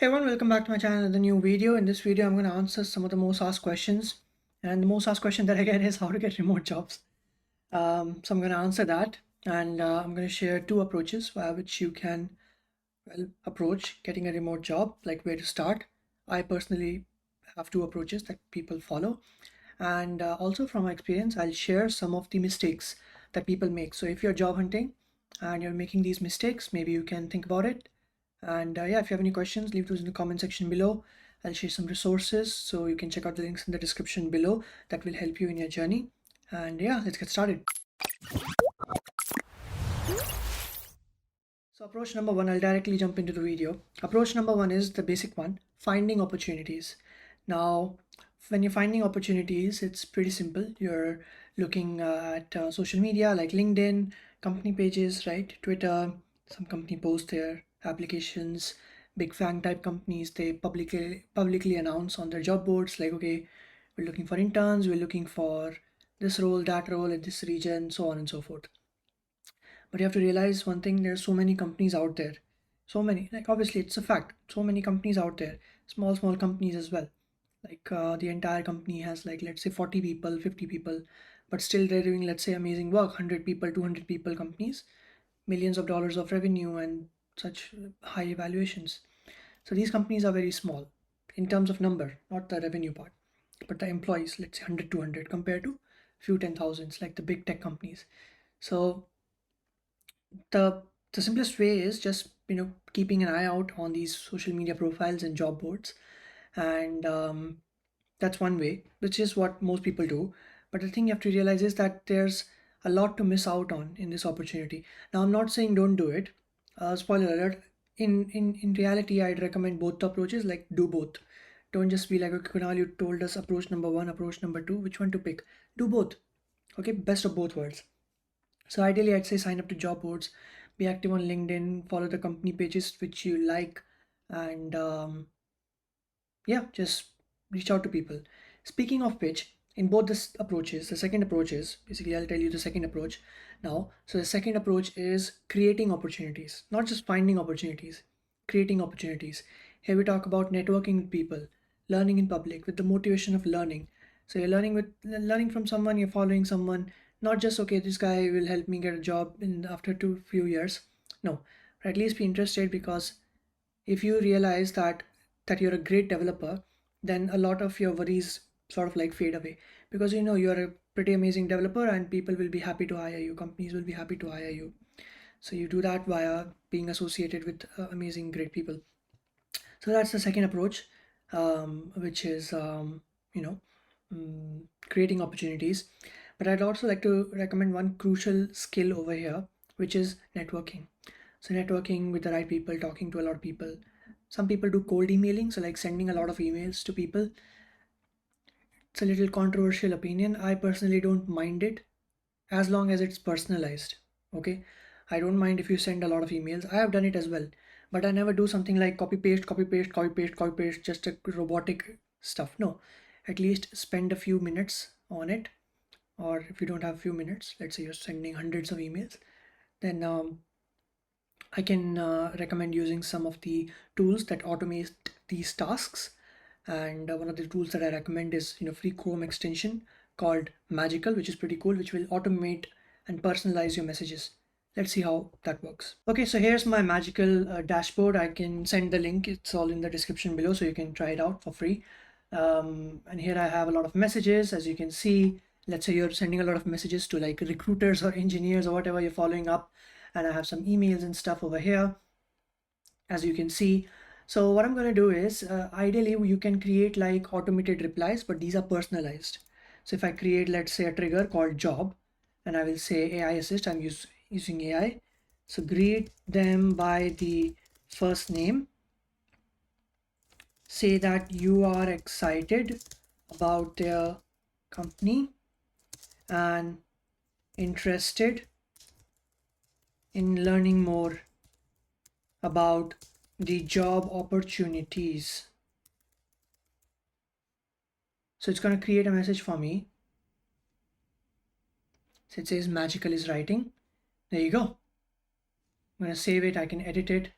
Hey everyone, welcome back to my channel with a new video. In this video, I'm going to answer some of the most asked questions. And the most asked question that I get is how to get remote jobs. So I'm going to answer that. And I'm going to share two approaches via which you can approach getting a remote job, like where to start. I personally have two approaches that people follow. And also from my experience, I'll share some of the mistakes that people make. So if you're job hunting and you're making these mistakes, maybe you can think about it. And yeah, if you have any questions, leave those in the comment section below. I'll share some resources, so you can check out the links in the description below that will help you in your journey. And yeah, let's get started. So approach number one, I'll directly jump into the video. Approach number one is the basic one, finding opportunities. Now, when you're finding opportunities, it's pretty simple. You're looking at social media like LinkedIn, company pages, right? Twitter, some company post their applications. Big FANG type companies, they publicly announce on their job boards like, okay, we're looking for interns, we're looking for this role, that role in this region, so on and so forth. But you have to realize one thing, there's so many companies out there. So many, like obviously it's a fact. So many companies out there, small companies as well. Like the entire company has like, let's say 40 people, 50 people, but still they're doing, let's say, amazing work, 100 people, 200 people companies, millions of dollars of revenue and such high evaluations. So these companies are very small in terms of number, not the revenue part, but the employees, let's say 100, 200 compared to few 10,000s like the big tech companies. So the the simplest way is just keeping an eye out on these social media profiles and job boards, and that's one way, which is what most people do. But the thing you have to realize is that there's a lot to miss out on in this opportunity. Now, I'm not saying don't do it. Spoiler alert. In reality, I'd recommend both the approaches. Like, do both. Don't just be like, okay, Kunal, you told us approach number one, approach number two. Which one to pick? Do both. Okay, best of both worlds. So ideally, I'd say sign up to job boards, be active on LinkedIn, follow the company pages which you like, and yeah, just reach out to people. Speaking of which, in both this approaches, the second approach is basically I'll tell you the second approach now. So the second approach is creating opportunities, not just finding opportunities, creating opportunities. Here we talk about networking with people, learning in public with the motivation of learning. So you're learning from someone, you're following someone, not just okay, this guy will help me get a job in after two few years. No, or at least be interested, because if you realize that you're a great developer, then a lot of your worries sort of like fade away, because you're a pretty amazing developer and people will be happy to hire you, companies will be happy to hire you. So you do that via being associated with amazing great people. So that's the second approach, which is you know creating opportunities. But I'd also like to recommend one crucial skill over here, which is networking. So networking with the right people, talking to a lot of people. Some people do cold emailing, so like sending a lot of emails to people. It's a little controversial opinion. I personally don't mind it as long as it's personalized. Okay, I don't mind if you send a lot of emails. I have done it as well, but I never do something like copy paste, copy paste, copy paste, copy paste, just a robotic stuff. No, at least spend a few minutes on it. Or if you don't have a few minutes, let's say you're sending hundreds of emails, then I can recommend using some of the tools that automate these tasks. And one of the tools that I recommend is free Chrome extension called Magical, which is pretty cool, which will automate and personalize your messages. Let's see how that works. Okay, so here's my Magical dashboard. I can send the link. It's all in the description below, so you can try it out for free. And here I have a lot of messages, as you can see. Let's say you're sending a lot of messages to like recruiters or engineers or whatever you're following up, and I have some emails and stuff over here, as you can see. So what I'm going to do is ideally you can create like automated replies, but these are personalized. So if I create, let's say, a trigger called job, and I will say AI assist, I'm using AI. So greet them by the first name, say that you are excited about their company and interested in learning more about the job opportunities. So it's going to create a message for me. So it says Magical is writing. There you go. I'm going to save it. I can edit it.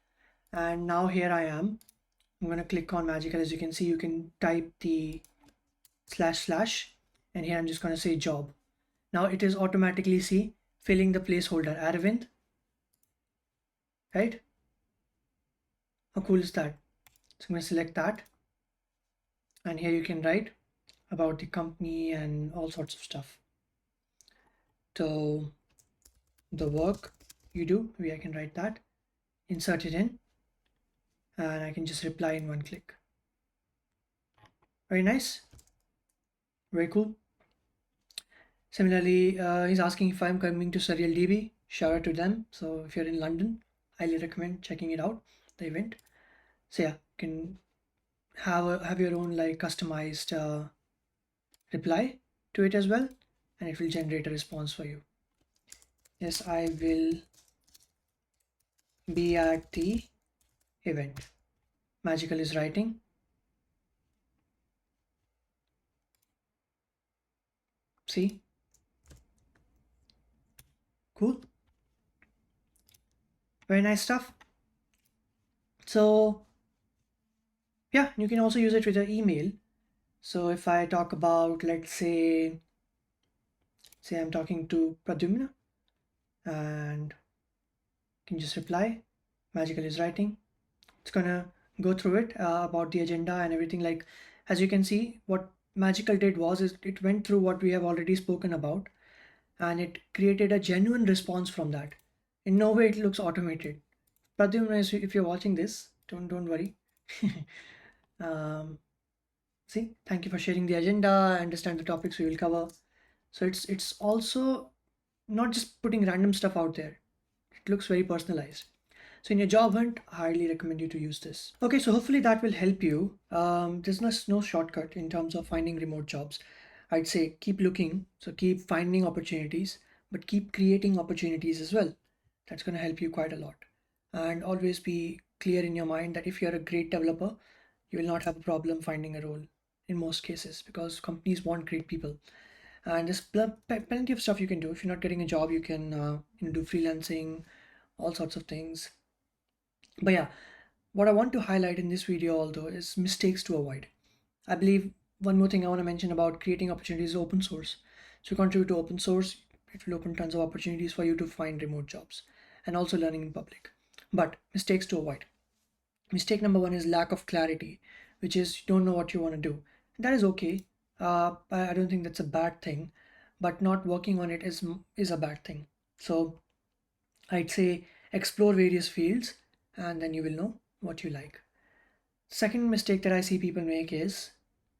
And now here I am. I'm going to click on Magical. As you can see, you can type the // and here I'm just going to say job. Now it is automatically filling the placeholder Aravind, right? How cool is that? So I'm going to select that, and here you can write about the company and all sorts of stuff. So the work you do, maybe I can write that, insert it in, and I can just reply in one click. Very nice, very cool. Similarly, he's asking if I'm coming to SurrealDB. Shout out to them. So if you're in London, highly recommend checking it out, the event. So yeah, you can have your own like customized reply to it as well, and it will generate a response for you. Yes, I will be at the event. Magical is writing. See? Cool. Very nice stuff. So yeah, you can also use it with your email. So if I talk about, let's say I'm talking to Pradyumna, and can just reply. Magical is writing. It's gonna go through it about the agenda and everything. Like, as you can see, what Magical did was it went through what we have already spoken about, and it created a genuine response from that. In no way it looks automated. Pradyumna, if you're watching this, don't worry. um, See, thank you for sharing the agenda. I understand the topics we will cover. So it's also not just putting random stuff out there. It looks very personalized. So in your job hunt, I highly recommend you to use this. Okay, so hopefully that will help you. There's no shortcut in terms of finding remote jobs. I'd say keep looking, so keep finding opportunities, but keep creating opportunities as well. That's going to help you quite a lot. And always be clear in your mind that if you're a great developer, you will not have a problem finding a role in most cases, because companies want great people. And there's plenty of stuff you can do. If you're not getting a job, you can do freelancing, all sorts of things. But yeah, what I want to highlight in this video although is mistakes to avoid. I believe one more thing I want to mention about creating opportunities is open source. So contribute to open source, it will open tons of opportunities for you to find remote jobs and also learning in public. But mistakes to avoid. Mistake number one is lack of clarity, which is you don't know what you want to do. That is okay. I don't think that's a bad thing, but not working on it is a bad thing. So I'd say explore various fields and then you will know what you like. Second mistake that I see people make is,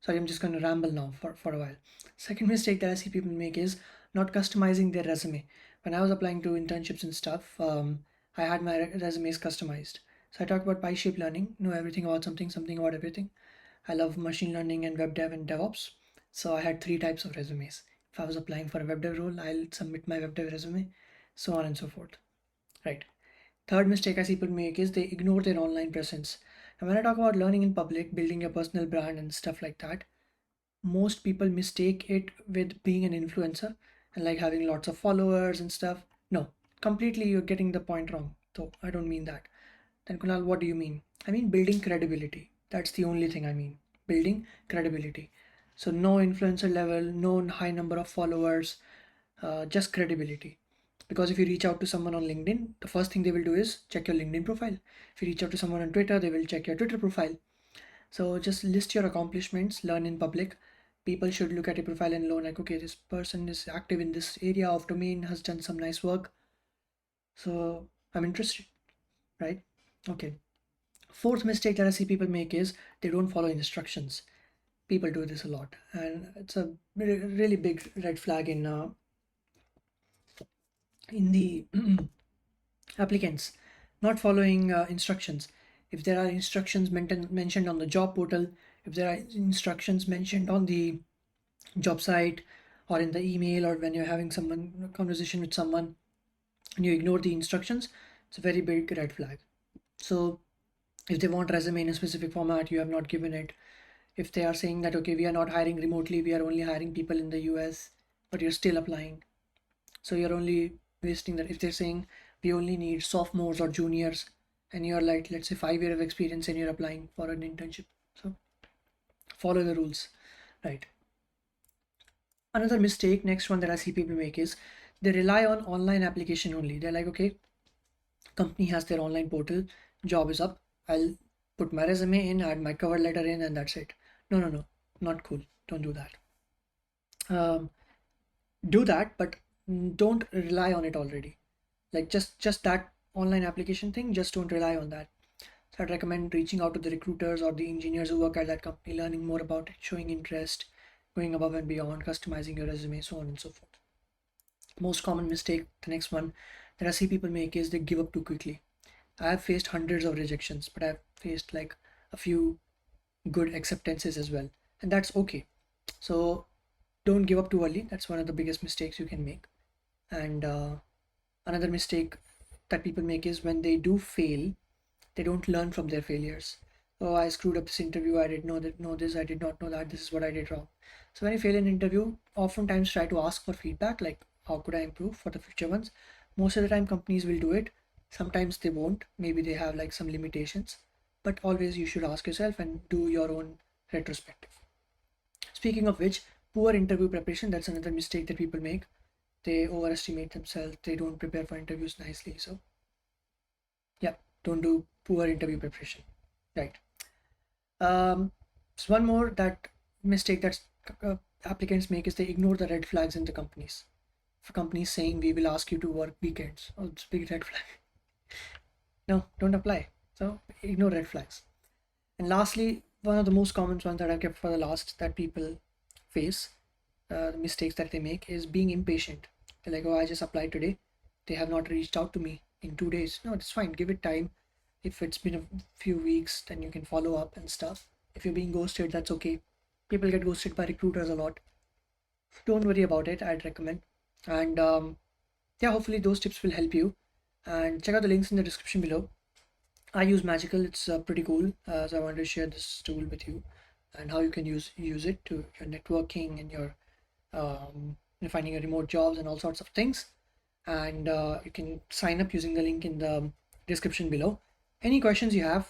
sorry, I'm just going to ramble now for a while. Second mistake that I see people make is not customizing their resume. When I was applying to internships and stuff, I had my resumes customized. So I talk about PyShape learning, know everything about something, something about everything. I love machine learning and web dev and DevOps. So I had three types of resumes. If I was applying for a web dev role, I'll submit my web dev resume, so on and so forth. Right. Third mistake I see people make is they ignore their online presence. And when I talk about learning in public, building your personal brand and stuff like that, most people mistake it with being an influencer and like having lots of followers and stuff. No, completely you're getting the point wrong. So I don't mean that. Then Kunal, what do you mean? I mean building credibility. That's the only thing I mean. Building credibility. So no influencer level, no high number of followers, just credibility. Because if you reach out to someone on LinkedIn, the first thing they will do is check your LinkedIn profile. If you reach out to someone on Twitter, they will check your Twitter profile. So just list your accomplishments, learn in public. People should look at your profile and know like, okay, this person is active in this area of domain, has done some nice work. So I'm interested, right? Okay. Fourth mistake that I see people make is they don't follow instructions. People do this a lot, and it's a really big red flag in the applicants not following instructions. If there are instructions mentioned on the job portal, if there are instructions mentioned on the job site or in the email, or when you're having someone conversation with someone and you ignore the instructions, it's a very big red flag. So if they want resume in a specific format, you have not given it. If they are saying that, okay, we are not hiring remotely, we are only hiring people in the US, but you're still applying, so you're only wasting that. If they're saying we only need sophomores or juniors and you're like, let's say 5 years of experience and you're applying for an internship. So follow the rules, right? Another mistake, next one that I see people make is they rely on online application only. They're like, okay, company has their online portal, job is up, I'll put my resume in, add my cover letter in, and that's it. No, not cool. Don't do that. Do that, but don't rely on it already. Like just that online application thing, just don't rely on that. So I'd recommend reaching out to the recruiters or the engineers who work at that company, learning more about it, showing interest, going above and beyond, customizing your resume, so on and so forth. Most common mistake, the next one that I see people make is they give up too quickly. I have faced hundreds of rejections, but I've faced like a few good acceptances as well, and that's okay. So don't give up too early. That's one of the biggest mistakes you can make. And another mistake that people make is when they do fail, they don't learn from their failures. Oh, I screwed up this interview. I didn't know this. I did not know that. This is what I did wrong. So when you fail an interview, oftentimes try to ask for feedback, like how could I improve for the future ones. Most of the time, companies will do it. Sometimes they won't. Maybe they have like some limitations. But always you should ask yourself and do your own retrospective. Speaking of which, poor interview preparation, that's another mistake that people make. They overestimate themselves. They don't prepare for interviews nicely. So yeah, don't do poor interview preparation, right? So one more that mistake that applicants make is they ignore the red flags in the companies. If a company is saying we will ask you to work weekends, oh, it's a big red flag. No, don't apply. So ignore red flags. And lastly, one of the most common ones that I've kept for the last that people face, the mistakes that they make is being impatient. They're like, oh, I just applied today. They have not reached out to me in 2 days. No, it's fine. Give it time. If it's been a few weeks, then you can follow up and stuff. If you're being ghosted, that's okay. People get ghosted by recruiters a lot. Don't worry about it. I'd recommend. And yeah, hopefully those tips will help you. And check out the links in the description below. I use Magical. It's pretty cool. So I wanted to share this tool with you and how you can use it to your networking and your finding your remote jobs and all sorts of things. And you can sign up using the link in the description below. Any questions you have,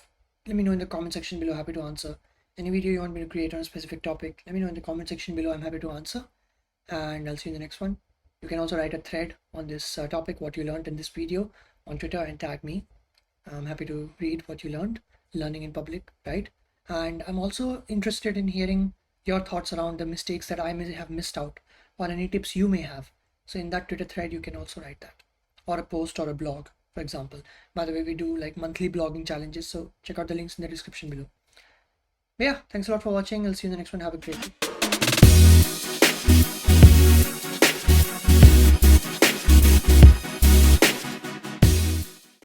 let me know in the comment section below. Happy to answer. Any video you want me to create on a specific topic, let me know in the comment section below. I'm happy to answer. And I'll see you in the next one. You can also write a thread on this topic, what you learned in this video, on Twitter, and tag me. I'm happy to read what you learned, learning in public, right? And I'm also interested in hearing your thoughts around the mistakes that I may have missed out, or any tips you may have. So in that Twitter thread, you can also write that, or a post or a blog, for example. By the way, we do like monthly blogging challenges, so check out the links in the description below. But yeah, thanks a lot for watching. I'll see you in the next one. Have a great day.